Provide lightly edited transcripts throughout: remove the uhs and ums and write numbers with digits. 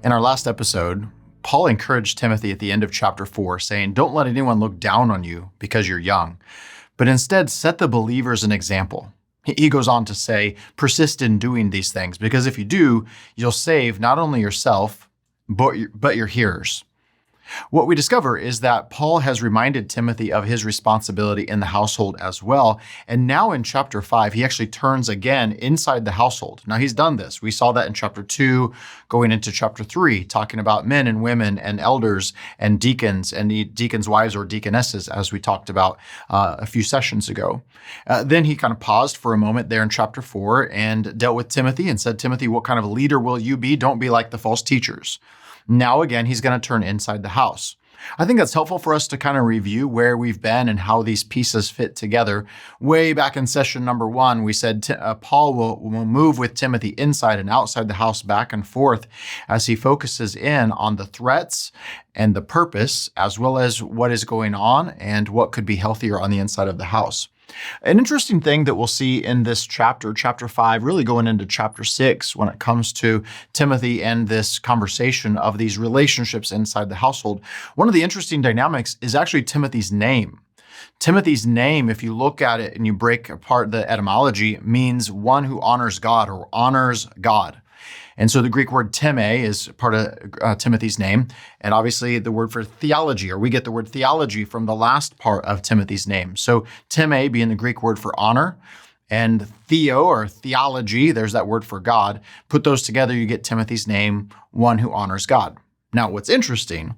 In our last episode, Paul encouraged Timothy at the end of chapter 4, saying, "Don't let anyone look down on you because you're young, but instead set the believers an example." He goes on to say, persist in doing these things, because if you do, you'll save not only yourself, but your hearers. What we discover is that Paul has reminded Timothy of his responsibility in the household as well. And now in chapter 5, he actually turns again inside the household. Now he's done this. We saw that in chapter 2, going into chapter 3, talking about men and women and elders and deacons wives or deaconesses, as we talked about a few sessions ago. Then he kind of paused for a moment there in chapter 4 and dealt with Timothy and said, "Timothy, what kind of leader will you be? Don't be like the false teachers." Now, again, he's going to turn inside the house. I think that's helpful for us to kind of review where we've been and how these pieces fit together. Way back in session number 1, we said Paul will move with Timothy inside and outside the house, back and forth, as he focuses in on the threats and the purpose, as well as what is going on and what could be healthier on the inside of the house. An interesting thing that we'll see in this chapter 5, really going into chapter 6, when it comes to Timothy and this conversation of these relationships inside the household, one of the interesting dynamics is actually Timothy's name. Timothy's name, if you look at it and you break apart the etymology, means one who honors God or honors God. And so the Greek word time is part of Timothy's name. And obviously the word for theology, or we get the word theology from the last part of Timothy's name. So time being the Greek word for honor, and theo or theology, there's that word for God. Put those together, you get Timothy's name, one who honors God. Now, what's interesting,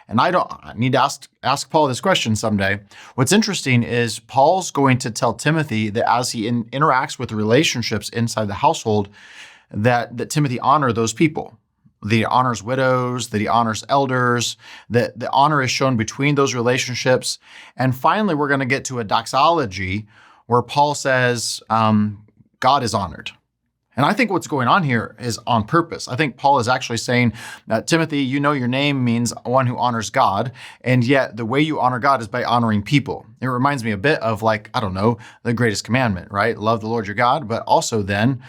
and I need to ask Paul this question someday. What's interesting is Paul's going to tell Timothy that as he interacts with relationships inside the household, that Timothy honor those people, that he honors widows, that he honors elders, that the honor is shown between those relationships. And finally, we're going to get to a doxology where Paul says, God is honored. And I think what's going on here is on purpose. I think Paul is actually saying, Timothy, you know your name means one who honors God, and yet the way you honor God is by honoring people. It reminds me a bit of the greatest commandment, right? Love the Lord your God, but also then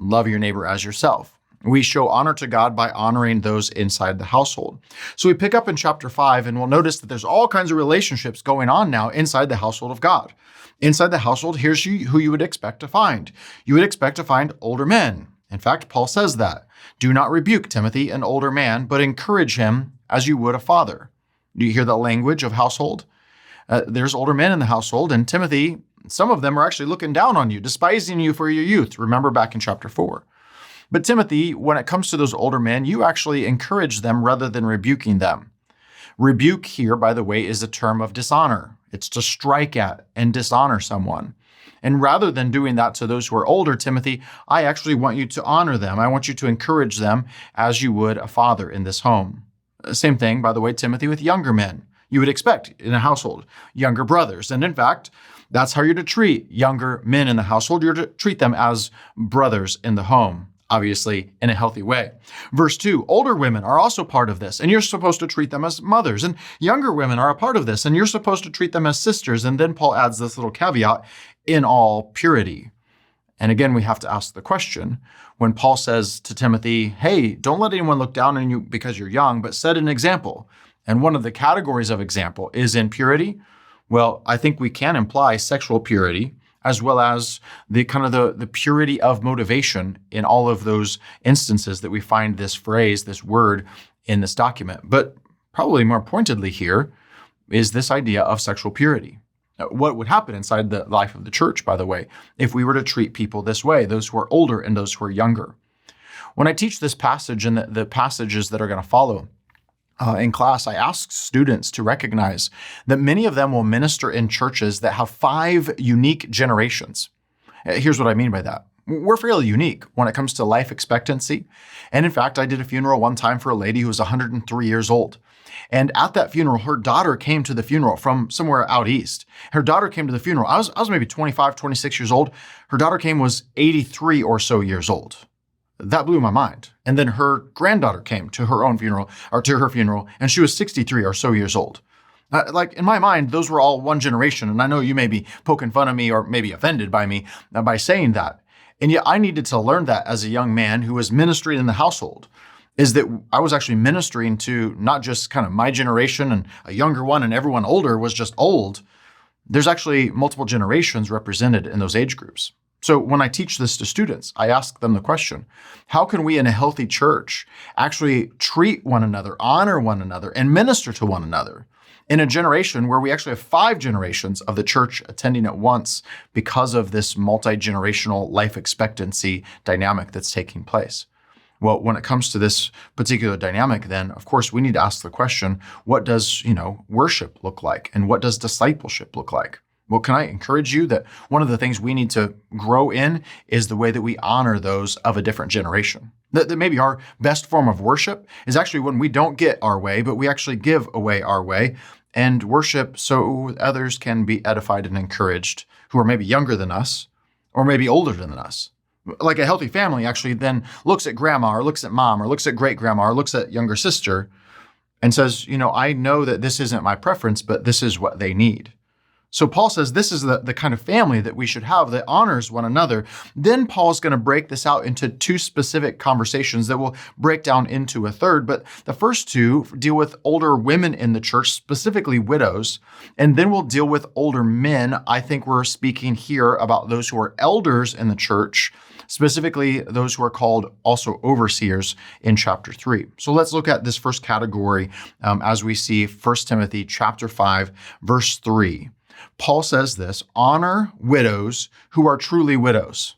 love your neighbor as yourself. We show honor to God by honoring those inside the household. So we pick up in chapter 5, and we'll notice that there's all kinds of relationships going on now inside the household of God. Inside the household, here's who you would expect to find. You would expect to find older men. In fact, Paul says that. Do not rebuke Timothy, an older man, but encourage him as you would a father. Do you hear the language of household? There's older men in the household, and Timothy, some of them are actually looking down on you, despising you for your youth. Remember back in chapter 4. But Timothy, when it comes to those older men, you actually encourage them rather than rebuking them. Rebuke here, by the way, is a term of dishonor. It's to strike at and dishonor someone. And rather than doing that to those who are older, Timothy, I actually want you to honor them. I want you to encourage them as you would a father in this home. Same thing, by the way, Timothy, with younger men. You would expect in a household, younger brothers. And in fact, that's how you're to treat younger men in the household. You're to treat them as brothers in the home, obviously in a healthy way. Verse 2, older women are also part of this, and you're supposed to treat them as mothers. And younger women are a part of this, and you're supposed to treat them as sisters. And then Paul adds this little caveat, in all purity. And again, we have to ask the question, when Paul says to Timothy, hey, don't let anyone look down on you because you're young, but set an example. And one of the categories of example is in purity. Well, I think we can imply sexual purity, as well as the purity of motivation in all of those instances that we find this phrase, this word in this document. But probably more pointedly here is this idea of sexual purity. What would happen inside the life of the church, by the way, if we were to treat people this way, those who are older and those who are younger? When I teach this passage and the passages that are going to follow, in class, I ask students to recognize that many of them will minister in churches that have 5 unique generations. Here's what I mean by that. We're fairly unique when it comes to life expectancy. And in fact, I did a funeral one time for a lady who was 103 years old. And at that funeral, her daughter came to the funeral from somewhere out east. Her daughter came to the funeral. I was maybe 25, 26 years old. Her daughter was 83 or so years old. That blew my mind. And then her granddaughter came to her funeral, and she was 63 or so years old. In my mind, those were all one generation. And I know you may be poking fun of me or maybe offended by me by saying that. And yet I needed to learn that as a young man who was ministering in the household. is that I was actually ministering to not just kind of my generation and a younger one and everyone older was just old. There's actually multiple generations represented in those age groups. So when I teach this to students, I ask them the question, how can we in a healthy church actually treat one another, honor one another, and minister to one another in a generation where we actually have 5 generations of the church attending at once because of this multi-generational life expectancy dynamic that's taking place? Well, when it comes to this particular dynamic, then, of course, we need to ask the question, what does, worship look like? And what does discipleship look like? Well, can I encourage you that one of the things we need to grow in is the way that we honor those of a different generation? That maybe our best form of worship is actually when we don't get our way, but we actually give away our way and worship so others can be edified and encouraged who are maybe younger than us or maybe older than us. Like a healthy family actually then looks at grandma or looks at mom or looks at great grandma or looks at younger sister and says, I know that this isn't my preference, but this is what they need. So Paul says this is the kind of family that we should have that honors one another. Then Paul's going to break this out into 2 specific conversations that will break down into a third. But the first 2 deal with older women in the church, specifically widows. And then we'll deal with older men. I think we're speaking here about those who are elders in the church, specifically those who are called also overseers in chapter 3. So let's look at this first category as we see 1 Timothy chapter 5, verse 3. Paul says this, honor widows who are truly widows.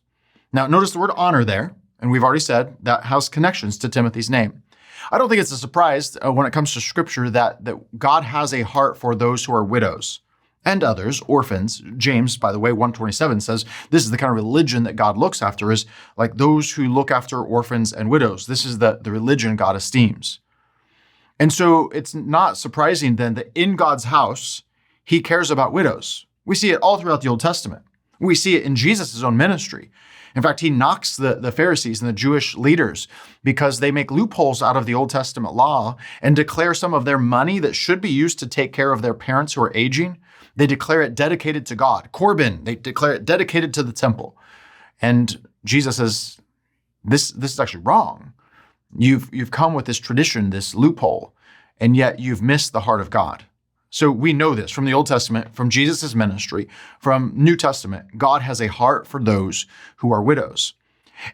Now, notice the word honor there, and we've already said that has connections to Timothy's name. I don't think it's a surprise when it comes to scripture that God has a heart for those who are widows and others, orphans. James, by the way, 1:27 says this is the kind of religion that God looks after, is like those who look after orphans and widows. This is the religion God esteems. And so it's not surprising then that in God's house, he cares about widows. We see it all throughout the Old Testament. We see it in Jesus' own ministry. In fact, he knocks the Pharisees and the Jewish leaders because they make loopholes out of the Old Testament law and declare some of their money that should be used to take care of their parents who are aging. They declare it dedicated to God. Corban, they declare it dedicated to the temple. And Jesus says, this is actually wrong. You've come with this tradition, this loophole, and yet you've missed the heart of God. So we know this from the Old Testament, from Jesus' ministry, from New Testament. God has a heart for those who are widows.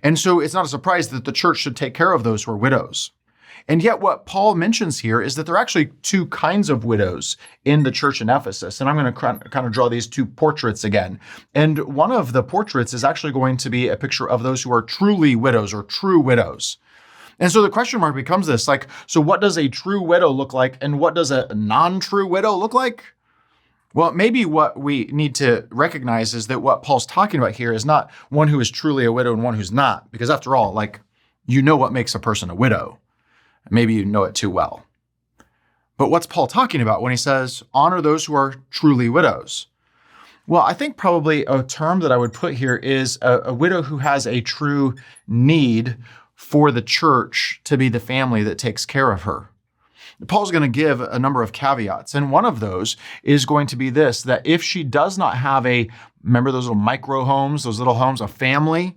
And so it's not a surprise that the church should take care of those who are widows. And yet what Paul mentions here is that there are actually 2 kinds of widows in the church in Ephesus. And I'm going to kind of draw these 2 portraits again. And one of the portraits is actually going to be a picture of those who are truly widows or true widows. And so the question mark becomes this, so what does a true widow look like and what does a non-true widow look like? Well, maybe what we need to recognize is that what Paul's talking about here is not one who is truly a widow and one who's not, because after all, what makes a person a widow. Maybe you know it too well. But what's Paul talking about when he says, honor those who are truly widows? Well, I think probably a term that I would put here is a widow who has a true need for the church to be the family that takes care of her. Paul's going to give a number of caveats, and one of those is going to be this, that if she does not have remember those little micro homes, those little homes, a family,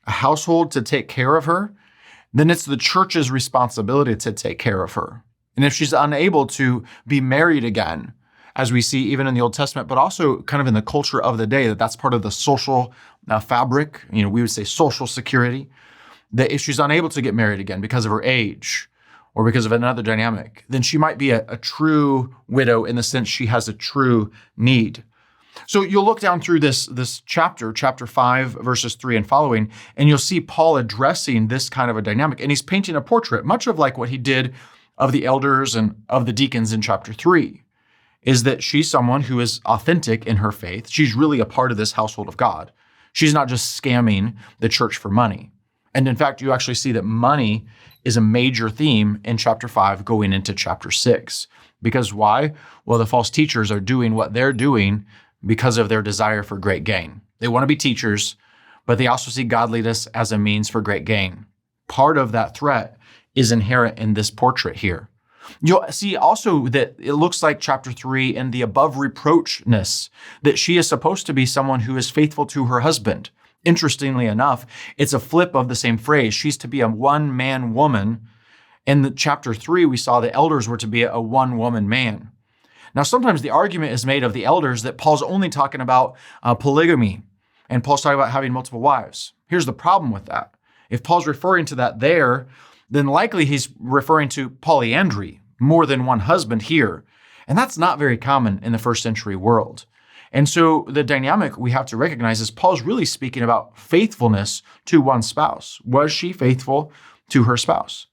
a household to take care of her, then it's the church's responsibility to take care of her. And if she's unable to be married again, as we see even in the Old Testament, but also kind of in the culture of the day, that's part of the social fabric, we would say social security, that if she's unable to get married again because of her age or because of another dynamic, then she might be a true widow in the sense she has a true need. So you'll look down through this chapter 5, verses 3 and following, and you'll see Paul addressing this kind of a dynamic. And he's painting a portrait, much of like what he did of the elders and of the deacons in chapter 3, is that she's someone who is authentic in her faith. She's really a part of this household of God. She's not just scamming the church for money. And in fact, you actually see that money is a major theme in chapter 5 going into chapter 6. Because why? Well, the false teachers are doing what they're doing because of their desire for great gain. They want to be teachers, but they also see godliness as a means for great gain. Part of that threat is inherent in this portrait here. You'll see also that it looks like chapter 3 in the above reproachness, that she is supposed to be someone who is faithful to her husband. Interestingly enough, it's a flip of the same phrase. She's to be a one-man woman In chapter 3, we saw the elders were to be a one-woman man. Now, sometimes the argument is made of the elders that Paul's only talking about polygamy, and Paul's talking about having multiple wives. Here's the problem with that. If Paul's referring to that there, then likely he's referring to polyandry, more than one husband here. And that's not very common in the first century world. And so the dynamic we have to recognize is Paul's really speaking about faithfulness to one spouse. Was she faithful to her spouse?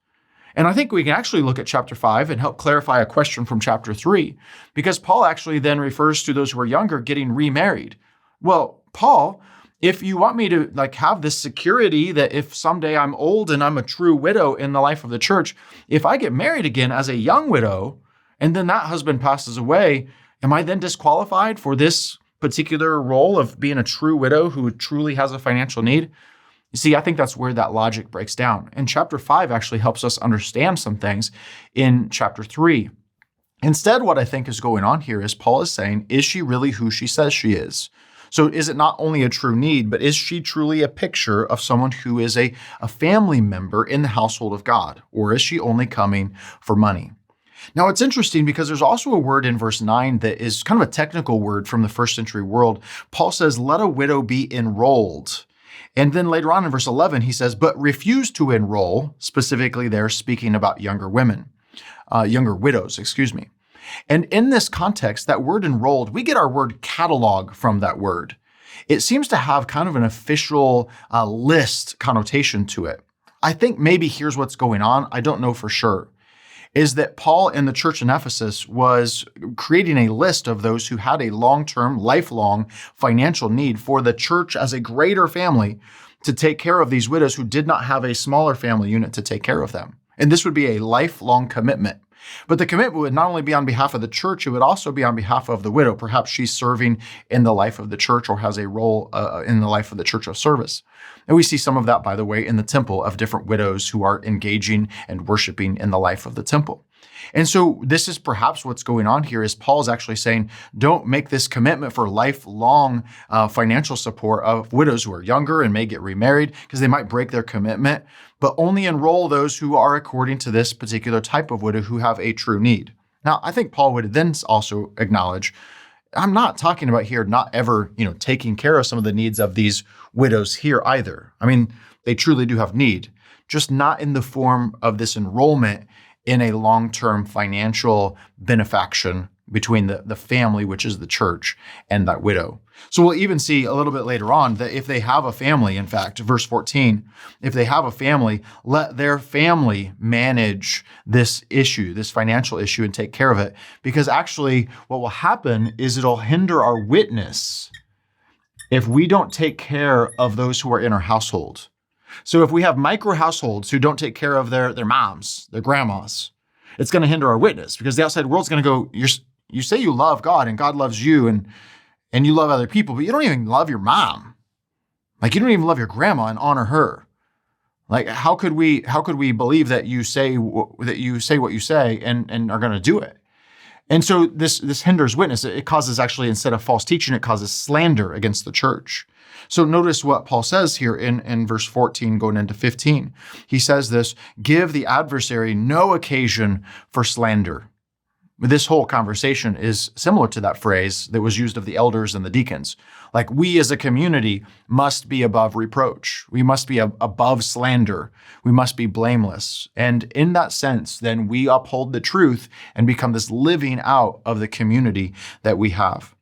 And I think we can actually look at chapter 5 and help clarify a question from chapter 3, because Paul actually then refers to those who are younger getting remarried. Well, Paul, if you want me to have this security that if someday I'm old and I'm a true widow in the life of the church, if I get married again as a young widow and then that husband passes away, am I then disqualified for this particular role of being a true widow who truly has a financial need? You see, I think that's where that logic breaks down. And chapter 5 actually helps us understand some things in chapter 3. Instead, what I think is going on here is Paul is saying, is she really who she says she is? So is it not only a true need, but is she truly a picture of someone who is a family member in the household of God? Or is she only coming for money? Now, it's interesting because there's also a word in verse 9 that is kind of a technical word from the first century world. Paul says, let a widow be enrolled. And then later on in verse 11, he says, but refuse to enroll, specifically there speaking about younger widows. And in this context, that word enrolled, we get our word catalog from that word. It seems to have kind of an official list connotation to it. I think maybe here's what's going on. I don't know for sure. Is that Paul in the church in Ephesus was creating a list of those who had a long-term, lifelong financial need for the church as a greater family to take care of these widows who did not have a smaller family unit to take care of them. And this would be a lifelong commitment. But the commitment would not only be on behalf of the church, it would also be on behalf of the widow. Perhaps she's serving in the life of the church or has a role in the life of the church of service. And we see some of that, by the way, in the temple of different widows who are engaging and worshiping in the life of the temple. And so this is perhaps what's going on here is Paul's actually saying, don't make this commitment for lifelong financial support of widows who are younger and may get remarried because they might break their commitment, but only enroll those who are according to this particular type of widow who have a true need. Now, I think Paul would then also acknowledge, I'm not talking about here not ever, taking care of some of the needs of these widows here either. I mean, they truly do have need, just not in the form of this enrollment in a long-term financial benefaction between the family, which is the church, and that widow. So we'll even see a little bit later on that if they have a family, in fact, verse 14, if they have a family, let their family manage this issue, this financial issue, and take care of it. Because actually what will happen is it'll hinder our witness if we don't take care of those who are in our household. So if we have micro households who don't take care of their moms, their grandmas, it's going to hinder our witness because the outside world's going to go, you say you love God and God loves you and you love other people, but you don't even love your mom. Like you don't even love your grandma and honor her. Like how could we believe that you say what you say and are going to do it? And so this hinders witness. It causes actually, instead of false teaching, it causes slander against the church. So notice what Paul says here in verse 14 going into 15. He says this, give the adversary no occasion for slander. This whole conversation is similar to that phrase that was used of the elders and the deacons. Like we as a community must be above reproach. We must be above slander. We must be blameless. And in that sense, then we uphold the truth and become this living out of the community that we have.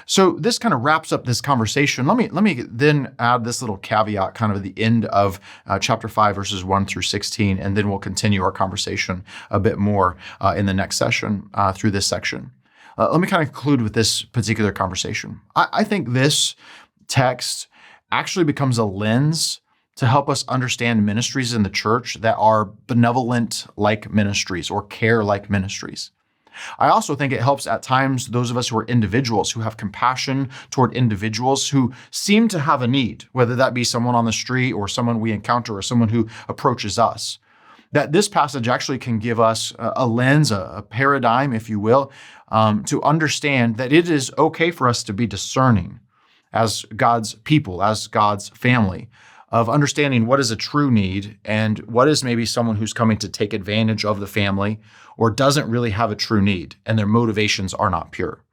So this kind of wraps up this conversation. Let me then add this little caveat kind of at the end of chapter 5, verses 1 through 16, and then we'll continue our conversation a bit more in the next session through this section. Let me kind of conclude with this particular conversation. I think this text actually becomes a lens to help us understand ministries in the church that are benevolent-like ministries or care-like ministries. I also think it helps at times those of us who are individuals, who have compassion toward individuals who seem to have a need, whether that be someone on the street or someone we encounter or someone who approaches us. That this passage actually can give us a lens, a paradigm, if you will, to understand that it is okay for us to be discerning as God's people, as God's family, of understanding what is a true need and what is maybe someone who's coming to take advantage of the family or doesn't really have a true need and their motivations are not pure.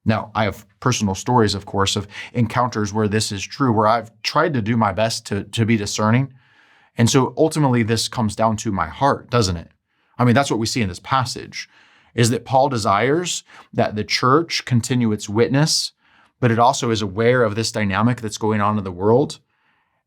Now, I have personal stories, of course, of encounters where this is true, where I've tried to do my best to be discerning. And so ultimately this comes down to my heart, doesn't it? I mean, that's what we see in this passage, is that Paul desires that the church continue its witness, but it also is aware of this dynamic that's going on in the world.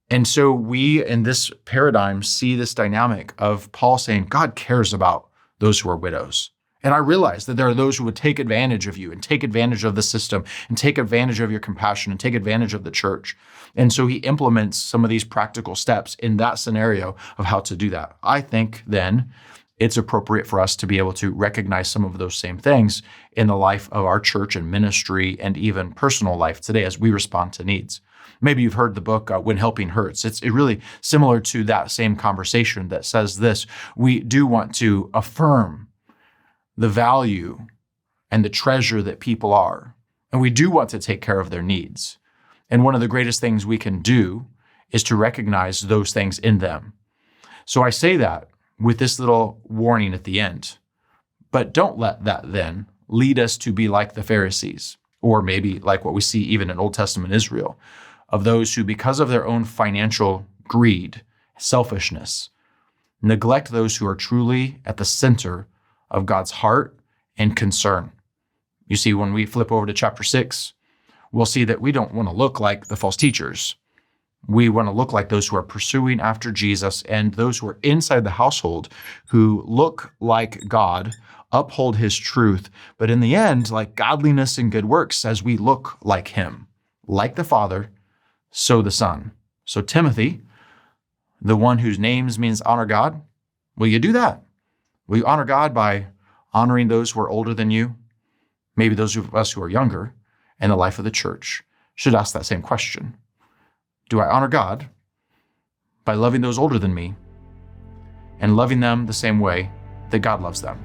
And so we, in this paradigm, see this dynamic of Paul saying, God cares about those who are widows. And I realize that there are those who would take advantage of you and take advantage of the system and take advantage of your compassion and take advantage of the church. And so he implements some of these practical steps in that scenario of how to do that. I think then it's appropriate for us to be able to recognize some of those same things in the life of our church and ministry and even personal life today as we respond to needs. Maybe you've heard the book, When Helping Hurts. It's really similar to that same conversation that says this: we do want to affirm the value and the treasure that people are, and we do want to take care of their needs. And one of the greatest things we can do is to recognize those things in them. So I say that with this little warning at the end, but don't let that then lead us to be like the Pharisees, or maybe like what we see even in Old Testament Israel, of those who, because of their own financial greed, selfishness, neglect those who are truly at the center of God's heart and concern. You see, when we flip over to chapter 6, we'll see that we don't want to look like the false teachers. We want to look like those who are pursuing after Jesus and those who are inside the household who look like God, uphold his truth, but in the end, like godliness and good works as we look like him, like the Father, so the Son. So Timothy, the one whose names means honor God, will you do that? Will you honor God by honoring those who are older than you? Maybe those of us who are younger in the life of the church should ask that same question. Do I honor God by loving those older than me and loving them the same way that God loves them?